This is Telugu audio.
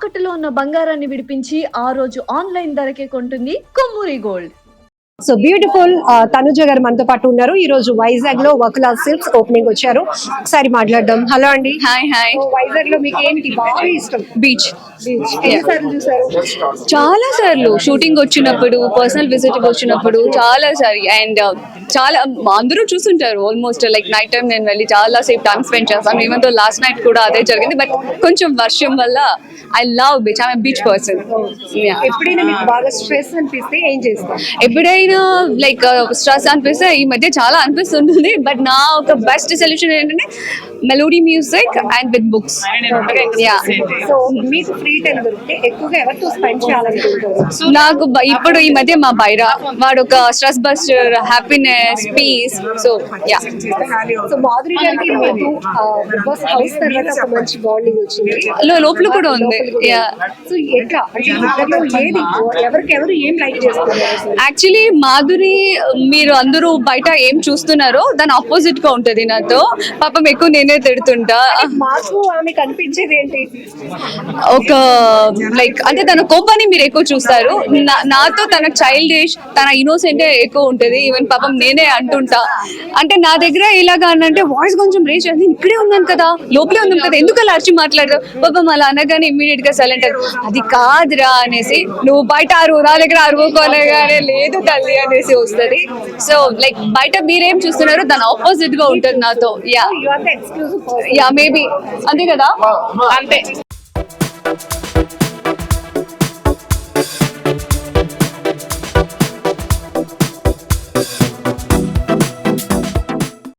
తాకట్టులో ఉన్న బంగారాన్ని విడిపించి ఆ రోజు ఆన్లైన్ ధరకే కొంటుంది Kommuri gold. So beautiful Tanuja గారు మనతో పాటు ఉన్నారు. ఈ రోజు వైజాగ్ లో వకులా సిల్క్స్ ఓపెనింగ్ వచ్చారు. ఒకసారి మాట్లాడదాం. హలో అండి. Hi hi. వైజాగ్ లో మీకు ఏంటి బాగా ఇష్టం? బీచ్. ఎన్నిసార్లు చూసారు? చాలా సార్లు షూటింగ్ వచ్చినప్పుడు, పర్సనల్ విజిట్ వచ్చినప్పుడు చాలా సారి. అండ్ చాలా అందరూ చూస్తుంటారు. ఆల్మోస్ట్ లైక్ నైట్ టైం నేను వెళ్ళి చాలా సేపు టైం స్పెండ్ చేస్తాను. ఈవెన్ తో లాస్ట్ నైట్ కూడా అదే జరిగింది. బట్ కొంచెం వర్షం వల్ల I love beach. I'm beach person. ఎప్పుడైనా మీకు బాగా స్ట్రెస్ అనిపిస్తే ఏం చేస్తారు? ఎప్పుడైనా లైక్ స్ట్రెస్ అనిపిస్తే ఈ మధ్య చాలా అనిపిస్తుంటుంది. బట్ నా ఒక బెస్ట్ సొల్యూషన్ ఏంటంటే melody music and with books. So మీకు ఫ్రీ టైం దొరికితే ఎక్కువగా ఎవరితో స్పెండ్ చేయాలనుకుంటారు? నాకు ఇప్పుడు ఈ మధ్య మా బైరా వాడు ఒక stress buster, happiness, peace. So yeah. So Madhuri గారికి మీకు బిగ్ బాస్ హౌస్ తర్వాత ఒక మంచి బాండింగ్ వచ్చింది. లోపల కూడా ఉంది. యా. సో ఎట్లా అంటే ఇద్దరిలో ఏది ఎవరికెవరు ఏం లైక్ చేస్తున్నారు? యాక్చువల్లీ మాధురి మీరు అందరూ బయట ఏం చూస్తున్నారో దాని ఆపోజిట్ గా ఉంటది నాతో. పాపం ఎక్కువ నేనే తిడుతుంటా. మాకు ఆమె కనిపించేది ఏంటి? ఒక లైక్ అంటే తన కోపాన్ని మీరు ఎక్కువ చూస్తారు. నాతో తన చైల్డిష్, తన ఇన్నోసెంట్ ఎక్కువ ఉంటది. ఈవెన్ పాపం నేనే అంటుంటా. అంటే నా దగ్గర ఇలాగా అంటే వాయిస్ కొంచెం రేజ్ అయింది. ఇక్కడే ఉన్నాను కదా, లోపలే ఉన్నాను కదా, ఎందుకు అలా అరిచి మాట్లాడతావు? పాపం అలా అనగానే ఇమ్మీడియట్ గా సైలెంట్ అది కాదురా అనేసి, నువ్వు బయట అరువు, నా దగ్గర అరువుకోలేగానే లేదు తల్లి అనేసి వస్తుంది. సో లైక్ బయట మీరేం చూస్తున్నారో దాని ఆపోజిట్ గా ఉంటుంది నాతో. యా మేబీ అంతే కదా. అంతే.